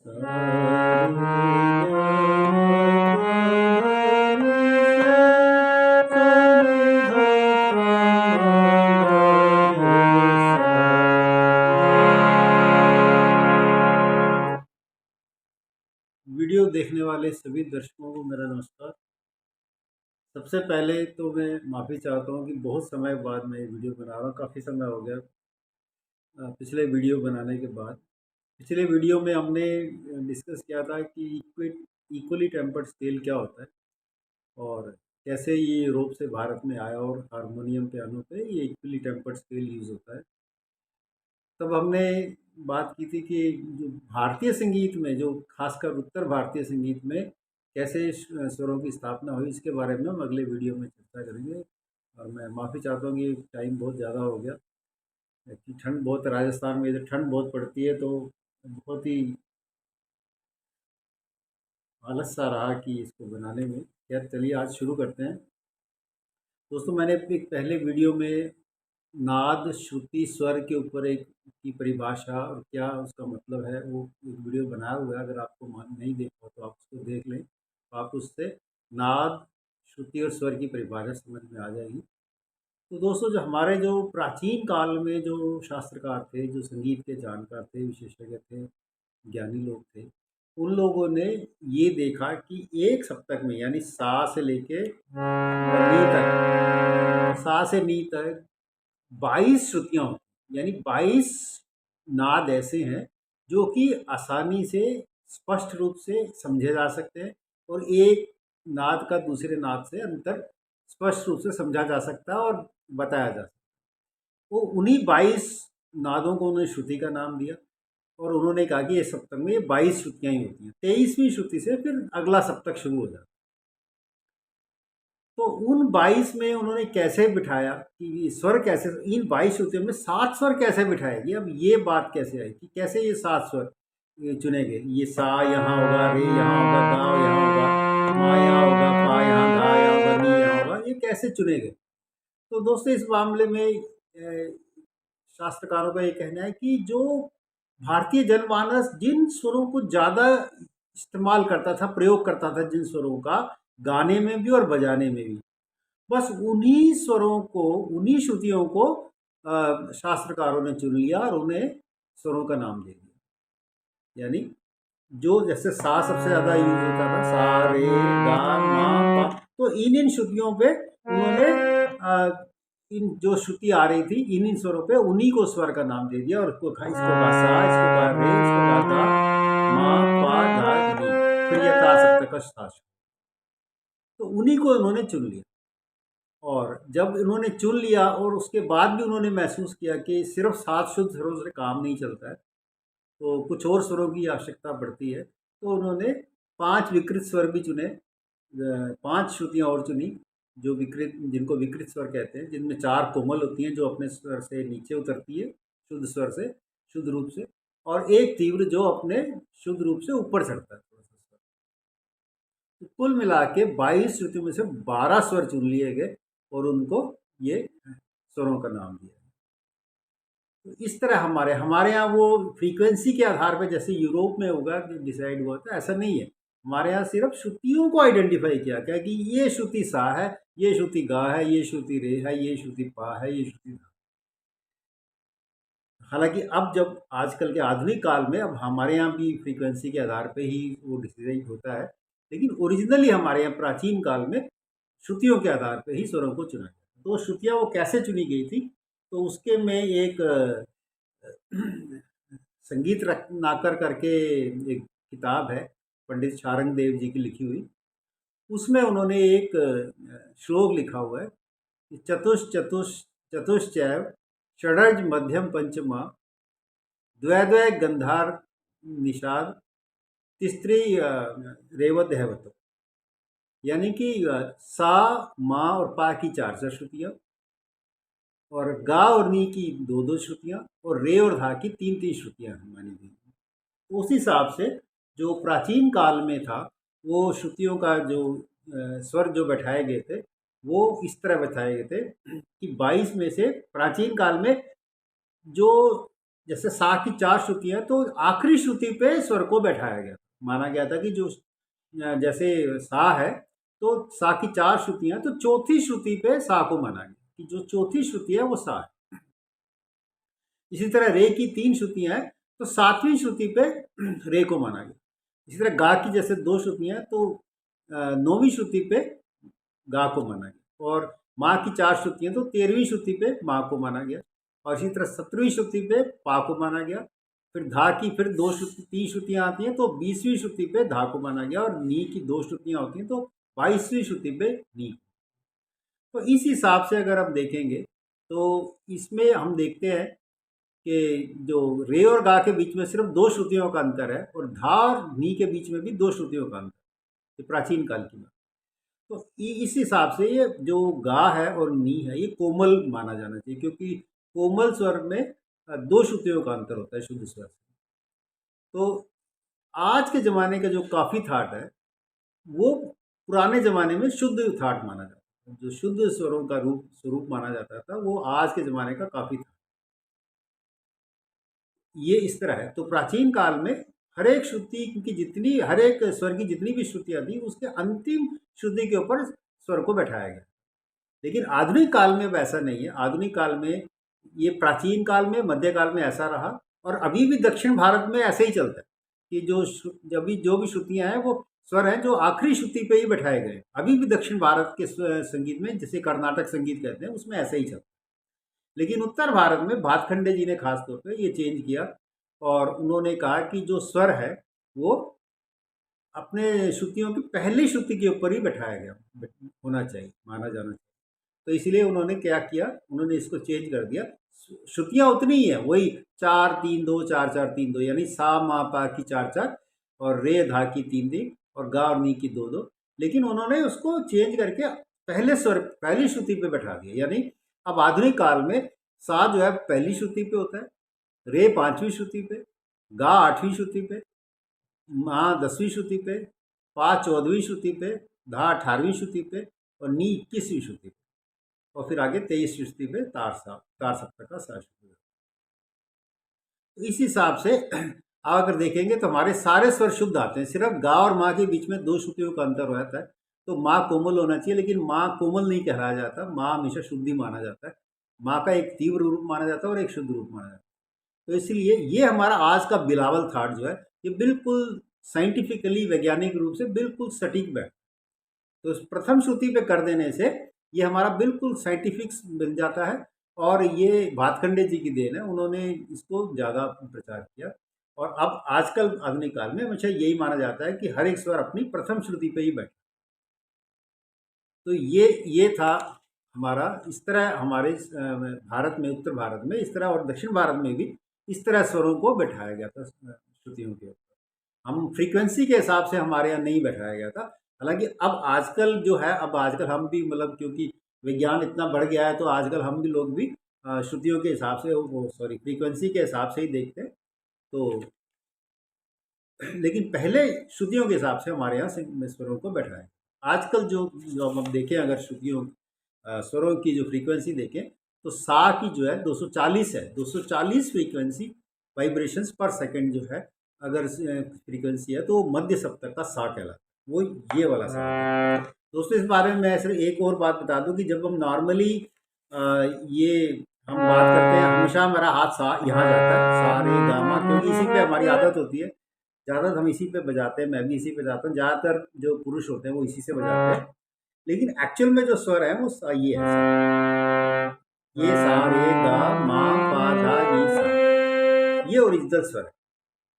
सा रे गा मा पा धा नी सा नी धा पा गा रे सा। वीडियो देखने वाले सभी दर्शकों को मेरा नमस्कार। सबसे पहले तो मैं माफ़ी चाहता हूँ कि बहुत समय बाद मैं ये वीडियो बना रहा हूँ, काफ़ी समय हो गया पिछले वीडियो बनाने के बाद। पिछले वीडियो में हमने डिस्कस किया था कि इक्वली टेम्पर्ड स्केल क्या होता है और कैसे ये यूरोप से भारत में आया और हारमोनियम पियानो पे ये इक्वली टेम्पर्ड स्केल यूज़ होता है। तब हमने बात की थी कि जो भारतीय संगीत में, जो खासकर उत्तर भारतीय संगीत में कैसे स्वरों की स्थापना हुई, इसके बारे में हम अगले वीडियो में चर्चा करेंगे। और मैं माफ़ी चाहता हूँ कि टाइम बहुत ज़्यादा हो गया, कि ठंड बहुत, राजस्थान में इधर ठंड बहुत पड़ती है, तो बहुत ही आलस सा रहा कि इसको बनाने में। खैर चलिए आज शुरू करते हैं। दोस्तों, मैंने एक पहले वीडियो में नाद, श्रुति, स्वर के ऊपर एक की परिभाषा और क्या उसका मतलब है, वो एक वीडियो बनाया हुआ है। अगर आपको नहीं देखा तो आप उसको देख लें, तो आप उससे नाद, श्रुति और स्वर की परिभाषा समझ में आ जाएगी। तो दोस्तों, जो हमारे जो प्राचीन काल में जो शास्त्रकार थे, जो संगीत के जानकार थे, विशेषज्ञ थे, ज्ञानी लोग थे, उन लोगों ने ये देखा कि एक सप्तक में, यानी सा से लेके नी तक, सा से नी तक 22 श्रुतियाँ होती हैं, यानी 22 नाद ऐसे हैं जो कि आसानी से, स्पष्ट रूप से समझे जा सकते हैं और एक नाद का दूसरे नाद से अंतर स्पष्ट रूप से समझा जा सकता है और बताया जा सकता है। तो उन्हीं 22 नादों को उन्होंने श्रुति का नाम दिया और उन्होंने कहा कि ये सप्तक में ये 22 श्रुतियाँ ही होती हैं। 23वीं श्रुति से फिर अगला सप्तक शुरू हो जाता है। तो उन 22 में उन्होंने कैसे बिठाया कि स्वर कैसे, इन 22 श्रुतियों में 7 स्वर कैसे बिठाएगी। अब ये बात कैसे आई कि कैसे ये 7 स्वर चुने गए। ये सा यहाँ होगा, रे यहाँ होगा, गा यहाँ होगा, मा यहाँ होगा, पा यहाँ, धा यहाँ होगा, नी यहाँ होगा, ये कैसे चुने गए। तो दोस्तों, इस मामले में शास्त्रकारों का ये कहना है कि जो भारतीय जनमानस जिन स्वरों को ज़्यादा इस्तेमाल करता था, प्रयोग करता था, जिन स्वरों का, गाने में भी और बजाने में भी, बस उन्हीं स्वरों को, उन्हीं श्रुतियों को शास्त्रकारों ने चुन लिया और उन्हें स्वरों का नाम दे दिया। यानी जो, जैसे सा सबसे ज़्यादा यूज होता था, सा रे गा मा पा, तो इन श्रुतियों पे उन्होंने इन जो श्रुति आ रही थी, इन स्वरों पे उन्हीं को स्वर का नाम दे दिया और इसको कहा सा, इसको कहा रे, इसको कहा गा मा पा धा नी, फिर यथा सप्तक, तो उन्हीं को उन्होंने चुन लिया। और जब इन्होंने चुन लिया और उसके बाद भी उन्होंने महसूस किया कि सिर्फ 7 शुद्ध स्वरों से काम नहीं चलता है, तो कुछ और स्वरों की आवश्यकता पड़ती है, तो उन्होंने 5 विकृत स्वर भी चुने, 5 श्रुतियाँ और चुनी, जो विकृत, जिनको विकृत स्वर कहते हैं, जिनमें 4 कोमल होती हैं जो अपने स्वर से नीचे उतरती है, शुद्ध स्वर से, शुद्ध रूप से, और एक तीव्र जो अपने शुद्ध रूप से ऊपर चढ़ता है थोड़ा सा स्वर। तो कुल मिला के 22 श्रुतियों में से 12 स्वर चुन लिए गए और उनको ये स्वरों का नाम दिया। तो इस तरह हमारे हमारे यहाँ वो फ्रीक्वेंसी के आधार पे, जैसे यूरोप में होगा कि डिसाइड हुआ था, ऐसा नहीं है। हमारे यहाँ सिर्फ श्रुतियों को आइडेंटिफाई किया गया कि ये श्रुति सा है, ये श्रुति गा है, ये श्रुति रे है, ये श्रुति पा है, ये श्रुति धा। हालांकि अब जब आजकल के आधुनिक काल में, अब हमारे यहाँ भी फ्रीक्वेंसी के आधार पे ही वो डिसाइड होता है, लेकिन ओरिजिनली हमारे यहाँ प्राचीन काल में श्रुतियों के आधार पे ही स्वरों को चुना गया। तो श्रुतियाँ वो कैसे चुनी गई थी, तो उसके में एक संगीत रत्नाकर करके एक किताब है, पंडित शारंग देव जी की लिखी हुई। उसमें उन्होंने एक श्लोक लिखा हुआ है कि चतुश्चैव षडज मध्यम पंचमा द्वैद्वय गंधार निषाद तिस्त्री रेवत। यानी कि सा, मा और पा की 4 श्रुतियाँ, और गा और नी की 2 श्रुतियाँ, और रे और धा की 3 श्रुतियाँ मानी गई। तो उस हिसाब से जो प्राचीन काल में था, वो श्रुतियों का जो स्वर जो बैठाए गए थे, वो इस तरह बैठाए गए थे कि 22 में से प्राचीन काल में जो जैसे सा की 4 श्रुतियाँ हैं, तो आखिरी श्रुति पे स्वर को बैठाया गया। माना गया था कि जो जैसे सा है, तो सा की 4 श्रुतियाँ हैं, तो चौथी श्रुति पे सा को माना गया कि जो चौथी श्रुति है वो सा है। इसी तरह रे की 3 श्रुतियाँ हैं, तो 7वीं श्रुति पे रे को माना गया। इसी तरह गा की जैसे 2 श्रुतियाँ हैं, तो 9वीं श्रुति पे गा को माना गया। और माँ की 4 श्रुतियाँ, तो 13वीं श्रुति पे माँ को माना गया। और इसी तरह 17वीं श्रुति पे पा को माना गया। फिर धा की फिर 3 श्रुतियाँ आती हैं, तो 20वीं श्रुति पे धा को माना गया। और नी की 2 श्रुतियाँ होती हैं, तो 22वीं श्रुति पे नी। तो इस हिसाब से अगर हम देखेंगे, तो इसमें हम देखते हैं कि जो रे और गा के बीच में सिर्फ 2 श्रुतियों का अंतर है, और धा और नी के बीच में भी 2 श्रुतियों का अंतर है। ये प्राचीन काल की बात। तो इस हिसाब से ये जो गा है और नी है, ये कोमल माना जाना चाहिए, क्योंकि कोमल स्वर में 2 श्रुतियों का अंतर होता है शुद्ध स्वर से। तो आज के ज़माने का जो काफ़ी थाट है, वो पुराने ज़माने में शुद्ध थाट माना जाता है। जो शुद्ध स्वरों का स्वरूप माना जाता था, वो आज के ज़माने का काफ़ी थाट। ये इस तरह है। तो प्राचीन काल में हर एक श्रुति की जितनी, हर एक स्वर की जितनी भी श्रुतियाँ थी, उसके अंतिम श्रुति के ऊपर स्वर को बैठाया गया। लेकिन आधुनिक काल में वैसा नहीं है। आधुनिक काल में, ये प्राचीन काल में, मध्यकाल में ऐसा रहा, और अभी भी दक्षिण भारत में ऐसे ही चलता है कि जब भी जो भी श्रुतियाँ हैं, वो स्वर हैं जो आखिरी श्रुति पे ही बैठाए गए। अभी भी दक्षिण भारत के संगीत में, जिसे कर्नाटक संगीत कहते हैं, उसमें ऐसे ही चलता है। लेकिन उत्तर भारत में भातखंडे जी ने खास तौर पे ये चेंज किया, और उन्होंने कहा कि जो स्वर है वो अपने श्रुतियों की पहली श्रुति के ऊपर ही बैठाया गया होना चाहिए, माना जाना चाहिए। तो इसलिए उन्होंने क्या किया, उन्होंने इसको चेंज कर दिया। श्रुतियाँ उतनी ही है, वही 4-3-2 4-4-3-2, यानी सा मा पा की 4-4, और रे धा की 3-3, और गा और नी की 2-2। लेकिन उन्होंने उसको चेंज करके पहले स्वर, पहली श्रुति पे बैठा दिया। यानी अब आधुनिक काल में सा जो है पहली श्रुति पे होता है, रे 5वीं श्रुति पे, गा 8वीं श्रुति पे, मा 10वीं श्रुति पे, पा 14वीं श्रुति पे, धा 18वीं श्रुति पे, और नी 21वीं श्रुति पे, और फिर आगे 23वीं श्रुति पे तार सप्तक का सा शुरू होता है। तो इस हिसाब से आप अगर देखेंगे तो हमारे सारे स्वर शुद्ध आते हैं। सिर्फ गा और माँ के बीच में 2 श्रुतियों का अंतर हो जाता है, तो माँ कोमल होना चाहिए, लेकिन माँ कोमल नहीं कहलाया जाता। माँ हमेशा शुद्ध ही माना जाता है। माँ का एक तीव्र रूप माना जाता है और एक शुद्ध रूप माना जाता है। तो इसलिए ये हमारा आज का बिलावल थाट जो है, ये बिल्कुल साइंटिफिकली, वैज्ञानिक रूप से बिल्कुल सटीक बैठ। तो प्रथम श्रुति पे कर देने से ये हमारा बिल्कुल साइंटिफिक बन जाता है, और ये भातखंडे जी की देन है। उन्होंने इसको ज़्यादा प्रचार किया, और अब आजकल आधुनिक काल में हमेशा यही माना जाता है कि हर एक स्वर अपनी प्रथम श्रुति पे ही बैठे। तो ये था हमारा, इस तरह हमारे भारत में, उत्तर भारत में इस तरह, और दक्षिण भारत में भी इस तरह स्वरों को बैठाया गया था श्रुतियों के ऊपर। हम फ्रीक्वेंसी के हिसाब से हमारे यहाँ नहीं बैठाया गया था। हालांकि अब आजकल जो है, अब आजकल हम भी, मतलब क्योंकि विज्ञान इतना बढ़ गया है, तो आजकल हम भी लोग भी श्रुतियों के हिसाब से, वो सॉरी, फ्रीक्वेंसी के हिसाब से ही देखते हैं। तो लेकिन पहले श्रुतियों के हिसाब से हमारे यहाँ स्वरों को बैठाया। आजकल जो हम देखें, अगर श्रुतियों स्वरों की जो फ्रीक्वेंसी देखें, तो सा की जो है 240 है। 240 फ्रीक्वेंसी वाइब्रेशंस पर सेकंड जो है, अगर फ्रीक्वेंसी है, तो मध्य सप्तक का सा कहलाता है। वो ये वाला सा है। दोस्तों, इस बारे में मैं सिर्फ एक और बात बता दूं कि जब हम नॉर्मली ये हम बात करते हैं, हमेशा हमारा हाथ सा यहाँ जाता है, सा रे गा मा, क्योंकि इसी पे हमारी आदत होती है। ज़्यादातर हम इसी पे बजाते हैं, मैं भी इसी पे बजाता हूँ। ज़्यादातर जो पुरुष होते हैं वो इसी से बजाते हैं। लेकिन एक्चुअल में जो स्वर है वो ये है, ये सा रे गा मा पा धा नी सा, ये ओरिजिनल स्वर है।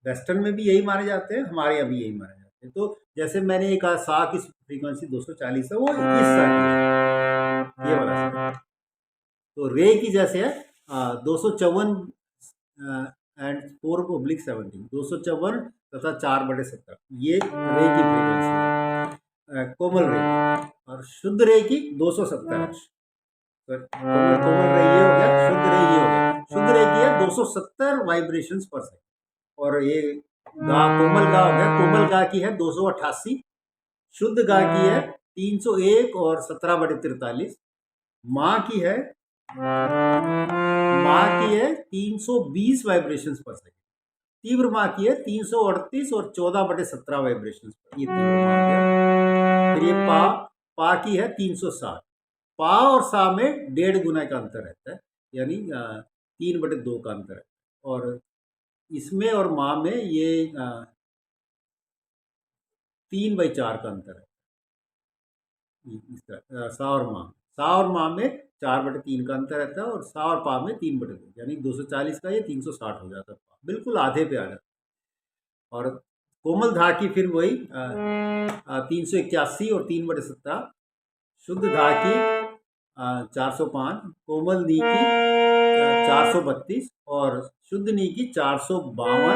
वेस्टर्न में भी यही माने जाते हैं, हमारे यहाँ भी यही माने जाते हैं। तो जैसे मैंने ये कहा, सा की फ्रीक्वेंसी 240 है, वो इस सा की है, ये वाला सा। तो रे की जैसे है 254 एंड 4/17, 254 तथा 4/17, ये रे की फ्रीक्वेंसी है, कोमल रे। और शुद्ध रे की 270 है। कोमल रे ये हो गया, शुद्ध रे ये हो गया। शुद्ध रे की है 270 वाइब्रेशंस पर सेकंड। और ये गा, कोमल गा हो गया, कोमल गा की है 288, शुद्ध गा की है 301 और 17/43, माँ की है माँ की है 320 वाइब्रेशंस पर सेकंड। तीव्र माँ की है 338 और 14/17 वाइब्रेशंस पर, ये तीव्र माँ की है। फिर ये पा की है 360। पा और सा में 1.5 गुना का अंतर रहता है, यानी 3/2 का अंतर है। और इसमें और माँ में ये 3/4 का अंतर है। इस तरह सा और माँ में 4/3 का अंतर रहता है, और सा और पा में 3/2, यानी 240 का ये 360 हो जाता है, बिल्कुल आधे पे आ जाता है। और कोमल धा की फिर वही 381 और 3/17। शुद्ध धा की 405। कोमल नी की 432 और शुद्ध नी की 452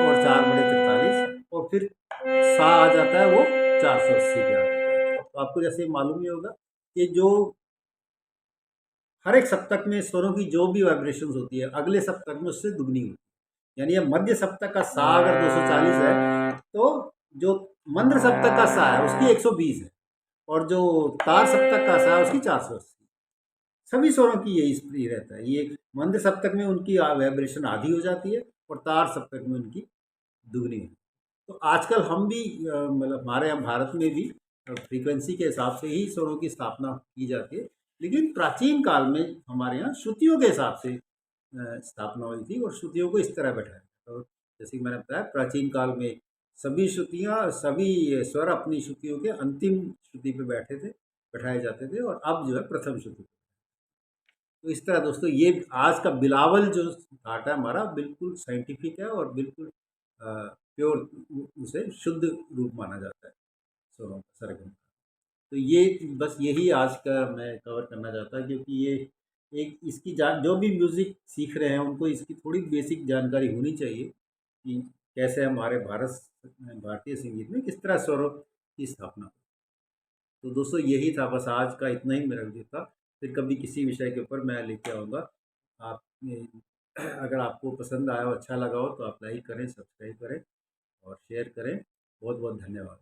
और 4/43। और फिर सा आ जाता है वो 480 पे आ जाता है। तो आपको जैसे मालूम ही होगा कि जो हर एक सप्तक में स्वरों की जो भी वाइब्रेशंस होती है, अगले सप्तक में उससे दुगनी होती है। यानी ये मध्य सप्तक का सा अगर 240 है, तो जो मंद्र सप्तक का सा है उसकी 120 है, और जो तार सप्तक का सा है उसकी 480। सभी स्वरों की यही स्प्री रहता है। ये मंद्र सप्तक में उनकी वाइब्रेशन आधी हो जाती है, और तार सप्तक में उनकी दुगनी होती है। तो आजकल हम भी मतलब हमारे यहाँ भारत में भी फ्रीक्वेंसी के हिसाब से ही स्वरों की स्थापना की जाती है, लेकिन प्राचीन काल में हमारे यहाँ श्रुतियों के हिसाब से स्थापना हुई थी, और श्रुतियों को इस तरह बैठाया। तो जैसे कि मैंने बताया, प्राचीन काल में सभी श्रुतियाँ, सभी स्वर अपनी श्रुतियों के अंतिम श्रुति पे बैठाए जाते थे, और अब जो है प्रथम श्रुति। तो इस तरह दोस्तों, ये आज का बिलावल जो घाट है हमारा, बिल्कुल साइंटिफिक है, और बिल्कुल प्योर, उसे शुद्ध रूप माना जाता है स्वरों का, सरगम का। तो ये बस यही आज का मैं कवर करना चाहता, क्योंकि ये एक इसकी जान, जो भी म्यूज़िक सीख रहे हैं उनको इसकी थोड़ी बेसिक जानकारी होनी चाहिए कि कैसे हमारे भारतीय संगीत में किस तरह स्वरों की स्थापना। तो दोस्तों यही था, बस आज का इतना ही मेरा वीडियो था। फिर कभी किसी विषय के ऊपर मैं लेके आऊँगा। आप अगर आपको पसंद आया हो, अच्छा लगा हो, तो आप लाइक करें, सब्सक्राइब करें और शेयर करें। बहुत बहुत धन्यवाद।